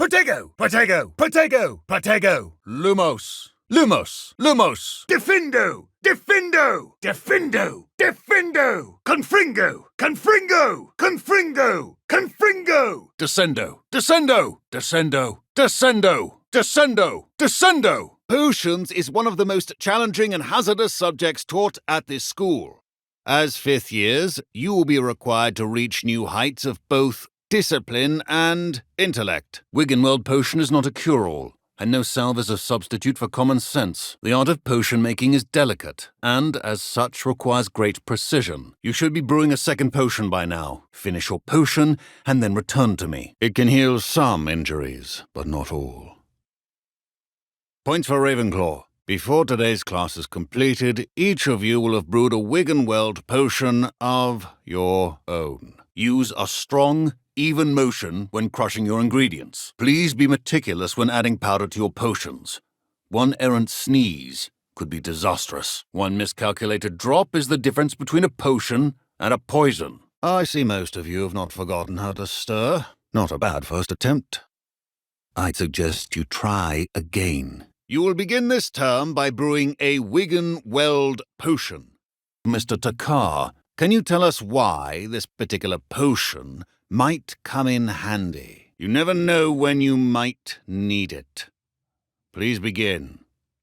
Protego! Protego! Protego! Protego! Lumos! Lumos! Lumos! Defindo! Defindo! Defindo! Defindo! Confringo! Confringo! Confringo! Confringo! Descendo! Descendo! Descendo! Descendo! Descendo! Descendo! Potions is one of the most challenging and hazardous subjects taught at this school. As fifth years, you will be required to reach new heights of both discipline and intellect. Wiggenweld potion is not a cure-all, and no salve is a substitute for common sense. The art of potion making is delicate, and as such requires great precision. You should be brewing a second potion by now. Finish your potion, and then return to me. It can heal some injuries, but not all. Points for Ravenclaw. Before today's class is completed, each of you will have brewed a Wiggenweld potion of your own. Use a strong, even motion when crushing your ingredients. Please be meticulous when adding powder to your potions. One errant sneeze could be disastrous. One miscalculated drop is the difference between a potion and a poison. I see most of you have not forgotten how to stir. Not a bad first attempt. I'd suggest you try again. You will begin this term by brewing a Wiggenweld potion. Mr. Takar, can you tell us why this particular potion might come in handy? You never know when you might need it. Please begin.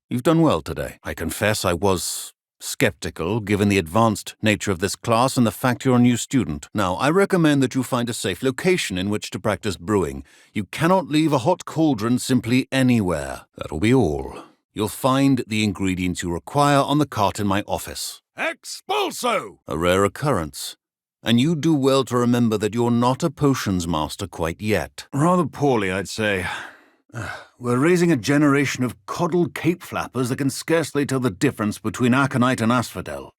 You've done well today. I confess I was skeptical, given the advanced nature of this class and the fact you're a new student. Now, I recommend that you find a safe location in which to practice brewing. You cannot leave a hot cauldron simply anywhere. That'll be all. You'll find the ingredients you require on the cart in my office. Expulso! A rare occurrence. And you do well to remember that you're not a potions master quite yet. Rather poorly, I'd say. We're raising a generation of coddled cape flappers that can scarcely tell the difference between aconite and asphodel.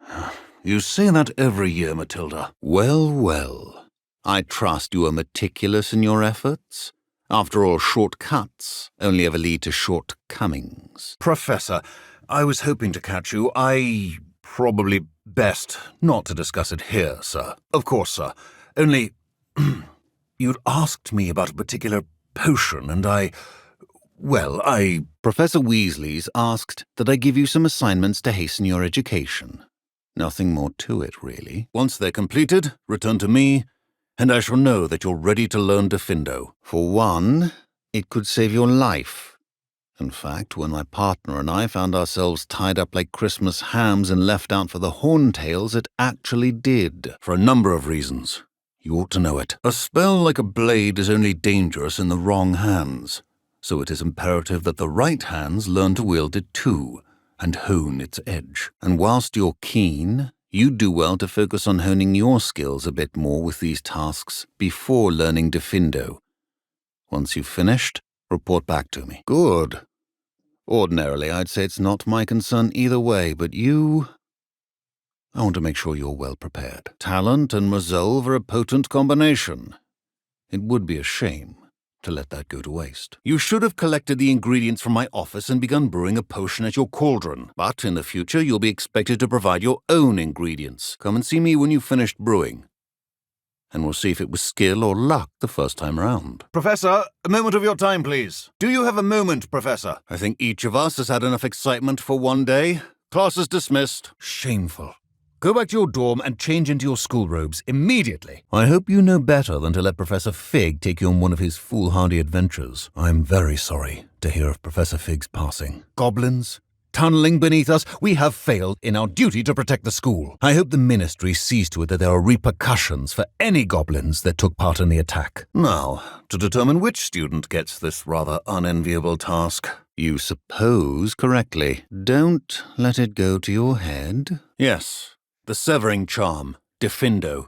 You say that every year, Matilda. Well, well. I trust you are meticulous in your efforts. After all, shortcuts only ever lead to shortcomings. Professor, I was hoping to catch you. Probably best not to discuss it here, sir. Of course, sir. Only, you'd asked me about a particular potion, and Professor Weasley's asked that I give you some assignments to hasten your education. Nothing more to it, really. Once they're completed, return to me, and I shall know that you're ready to learn Defindo. For one, it could save your life. In fact, when my partner and I found ourselves tied up like Christmas hams and left out for the Horntails, it actually did. For a number of reasons. You ought to know it. A spell like a blade is only dangerous in the wrong hands, so it is imperative that the right hands learn to wield it too, and hone its edge. And whilst you're keen, you do well to focus on honing your skills a bit more with these tasks before learning Defindo. Once you've finished, report back to me. Good. Ordinarily, I'd say it's not my concern either way, but I want to make sure you're well prepared. Talent and resolve are a potent combination. It would be a shame to let that go to waste. You should have collected the ingredients from my office and begun brewing a potion at your cauldron. But in the future, you'll be expected to provide your own ingredients. Come and see me when you've finished brewing. And we'll see if it was skill or luck the first time round. Professor, a moment of your time, please. Do you have a moment, Professor? I think each of us has had enough excitement for one day. Class is dismissed. Shameful. Go back to your dorm and change into your school robes immediately. I hope you know better than to let Professor Fig take you on one of his foolhardy adventures. I'm very sorry to hear of Professor Fig's passing. Goblins, tunneling beneath us, we have failed in our duty to protect the school. I hope the Ministry sees to it that there are repercussions for any goblins that took part in the attack. Now, to determine which student gets this rather unenviable task. You suppose correctly. Don't let it go to your head. Yes. The Severing Charm, Defindo.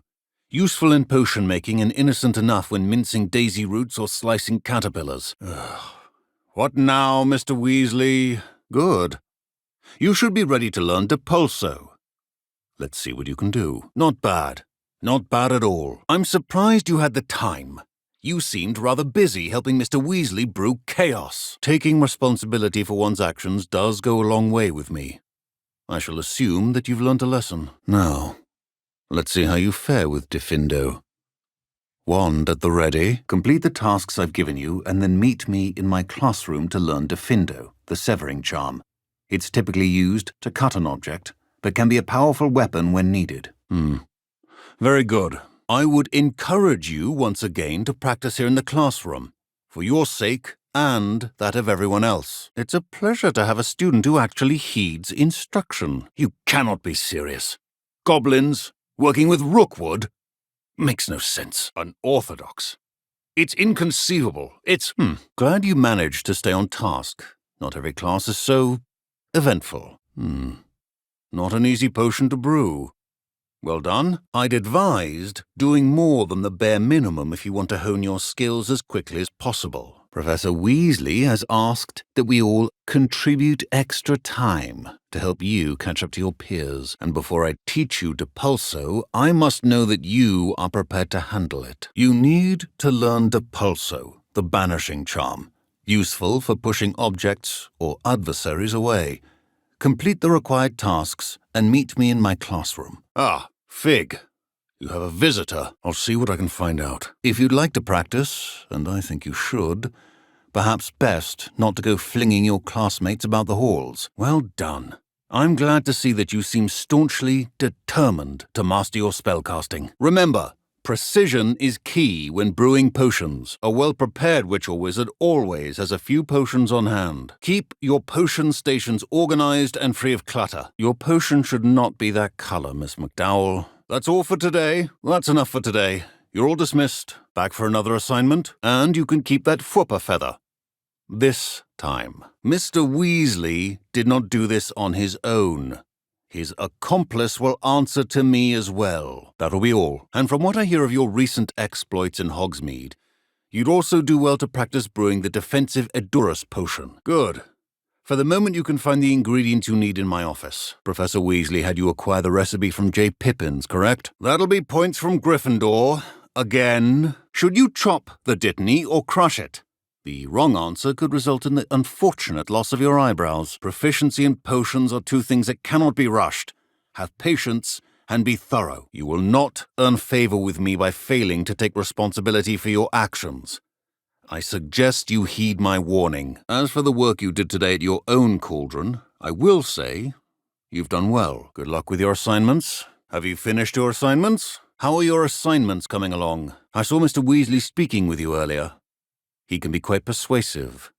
Useful in potion making and innocent enough when mincing daisy roots or slicing caterpillars. What now, Mr. Weasley? Good. You should be ready to learn Depulso. Let's see what you can do. Not bad. Not bad at all. I'm surprised you had the time. You seemed rather busy helping Mr. Weasley brew chaos. Taking responsibility for one's actions does go a long way with me. I shall assume that you've learnt a lesson. Now, let's see how you fare with Defindo. Wand at the ready. Complete the tasks I've given you, and then meet me in my classroom to learn Diffindo, the severing charm. It's typically used to cut an object, but can be a powerful weapon when needed. Very good. I would encourage you once again to practice here in the classroom, for your sake and that of everyone else. It's a pleasure to have a student who actually heeds instruction. You cannot be serious. Goblins working with Rookwood? Makes no sense. Unorthodox. It's inconceivable. Glad you managed to stay on task. Not every class is so eventful. Not an easy potion to brew. Well done. I'd advised doing more than the bare minimum if you want to hone your skills as quickly as possible. Professor Weasley has asked that we all contribute extra time to help you catch up to your peers. And before I teach you Depulso, I must know that you are prepared to handle it. You need to learn Depulso, the banishing charm, useful for pushing objects or adversaries away. Complete the required tasks and meet me in my classroom. Fig. You have a visitor. I'll see what I can find out. If you'd like to practice, and I think you should, perhaps best not to go flinging your classmates about the halls. Well done. I'm glad to see that you seem staunchly determined to master your spellcasting. Remember, precision is key when brewing potions. A well-prepared witch or wizard always has a few potions on hand. Keep your potion stations organized and free of clutter. Your potion should not be that color, Miss McDowell. That's all for today. That's enough for today. You're all dismissed. Back for another assignment, and you can keep that Fwooper feather. This time. Mr. Weasley did not do this on his own. His accomplice will answer to me as well. That'll be all. And from what I hear of your recent exploits in Hogsmeade, you'd also do well to practice brewing the defensive Edurus potion. Good. For the moment, you can find the ingredients you need in my office. Professor Weasley had you acquire the recipe from J. Pippins, correct? That'll be points from Gryffindor. Again. Should you chop the Dittany or crush it? The wrong answer could result in the unfortunate loss of your eyebrows. Proficiency and potions are two things that cannot be rushed. Have patience and be thorough. You will not earn favor with me by failing to take responsibility for your actions. I suggest you heed my warning. As for the work you did today at your own cauldron, I will say you've done well. Good luck with your assignments. Have you finished your assignments? How are your assignments coming along? I saw Mr. Weasley speaking with you earlier. He can be quite persuasive.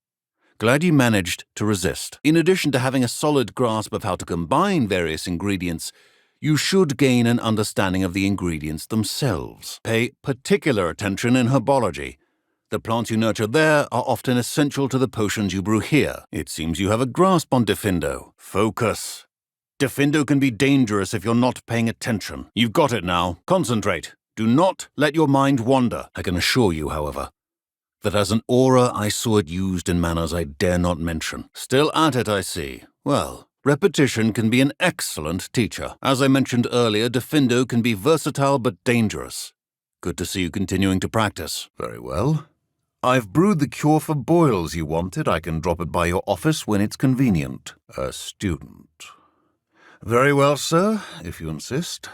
Glad you managed to resist. In addition to having a solid grasp of how to combine various ingredients, you should gain an understanding of the ingredients themselves. Pay particular attention in herbology. The plants you nurture there are often essential to the potions you brew here. It seems you have a grasp on Diffindo. Focus. Diffindo can be dangerous if you're not paying attention. You've got it now. Concentrate. Do not let your mind wander. I can assure you, however, that as an aura I saw it used in manners I dare not mention. Still at it, I see. Well, repetition can be an excellent teacher. As I mentioned earlier, Diffindo can be versatile but dangerous. Good to see you continuing to practice. Very well. I've brewed the cure for boils you wanted. I can drop it by your office when it's convenient. A student. Very well, sir, if you insist.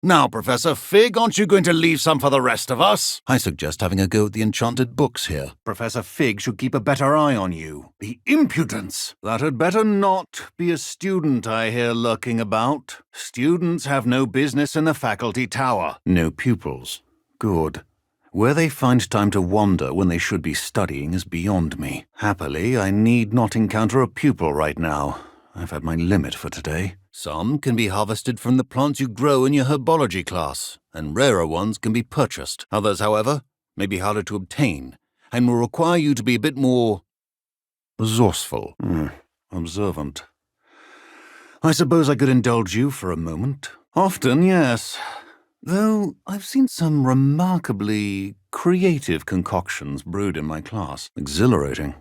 Now, Professor Fig, aren't you going to leave some for the rest of us? I suggest having a go at the enchanted books here. Professor Fig should keep a better eye on you. The impudence! That had better not be a student I hear lurking about. Students have no business in the faculty tower. No pupils. Good. Where they find time to wander when they should be studying is beyond me. Happily, I need not encounter a pupil right now. I've had my limit for today. Some can be harvested from the plants you grow in your herbology class, and rarer ones can be purchased. Others, however, may be harder to obtain, and will require you to be a bit more resourceful, observant. I suppose I could indulge you for a moment. Often, yes. Though I've seen some remarkably creative concoctions brewed in my class. Exhilarating.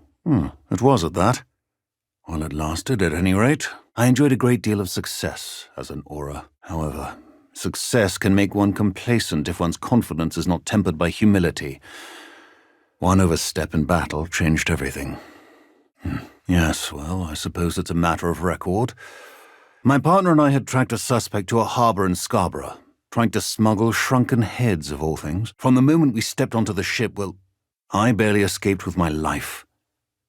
It was at that. While it lasted, at any rate, I enjoyed a great deal of success as an aura. However, success can make one complacent if one's confidence is not tempered by humility. One overstep in battle changed everything. Yes, well, I suppose it's a matter of record. My partner and I had tracked a suspect to a harbor in Scarborough. trying to smuggle shrunken heads of all things. From the moment we stepped onto the ship, well, I barely escaped with my life.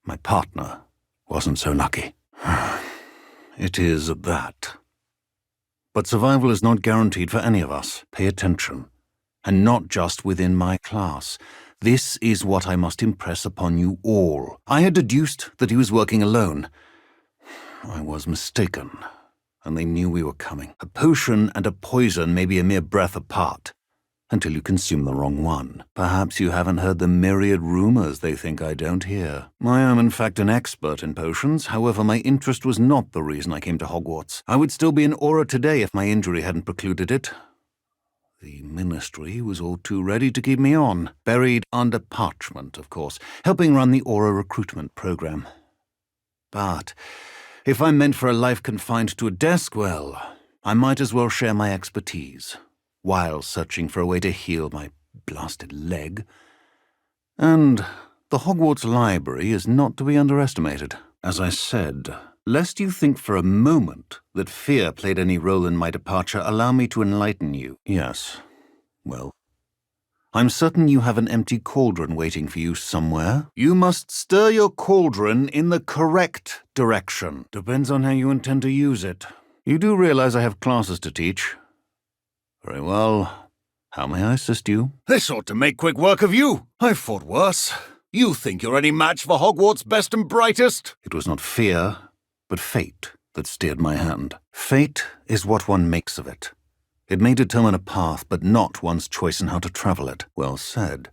My partner wasn't so lucky. It is at that. But survival is not guaranteed for any of us. Pay attention. And not just within my class. This is what I must impress upon you all. I had deduced that he was working alone. I was mistaken, and they knew we were coming. A potion and a poison may be a mere breath apart, until you consume the wrong one. Perhaps you haven't heard the myriad rumors they think I don't hear. I am in fact an expert in potions, however my interest was not the reason I came to Hogwarts. I would still be an Auror today if my injury hadn't precluded it. The Ministry was all too ready to keep me on, buried under parchment, of course, helping run the Auror recruitment program. But if I'm meant for a life confined to a desk, well, I might as well share my expertise, while searching for a way to heal my blasted leg. And the Hogwarts library is not to be underestimated. As I said, lest you think for a moment that fear played any role in my departure, allow me to enlighten you. Yes, well, I'm certain you have an empty cauldron waiting for you somewhere. You must stir your cauldron in the correct direction. Depends on how you intend to use it. You do realize I have classes to teach. Very well. How may I assist you? This ought to make quick work of you. I've fought worse. You think you're any match for Hogwarts' best and brightest? It was not fear, but fate that steered my hand. Fate is what one makes of it. It may determine a path, but not one's choice in how to travel it. Well said.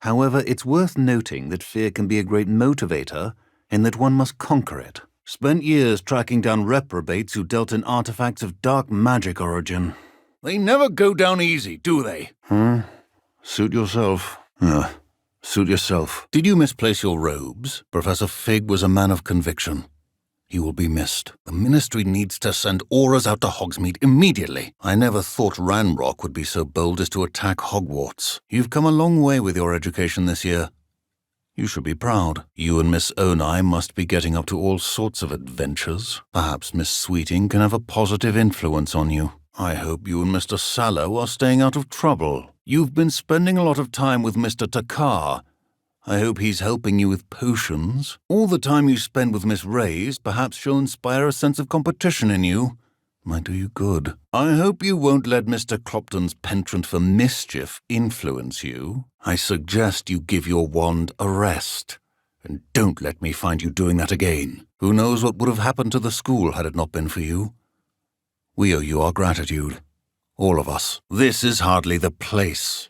However, it's worth noting that fear can be a great motivator in that one must conquer it. Spent years tracking down reprobates who dealt in artifacts of dark magic origin. They never go down easy, do they? Suit yourself. Suit yourself. Did you misplace your robes? Professor Fig was a man of conviction. He will be missed. The Ministry needs to send Aurors out to Hogsmeade immediately. I never thought Ranrock would be so bold as to attack Hogwarts. You've come a long way with your education this year. You should be proud. You and Miss Onai must be getting up to all sorts of adventures. Perhaps Miss Sweeting can have a positive influence on you. I hope you and Mr. Sallow are staying out of trouble. You've been spending a lot of time with Mr. Takar. I hope he's helping you with potions. All the time you spend with Miss Reyes, perhaps she'll inspire a sense of competition in you. Might do you good. I hope you won't let Mr. Clopton's penchant for mischief influence you. I suggest you give your wand a rest. And don't let me find you doing that again. Who knows what would have happened to the school had it not been for you? We owe you our gratitude. All of us. This is hardly the place.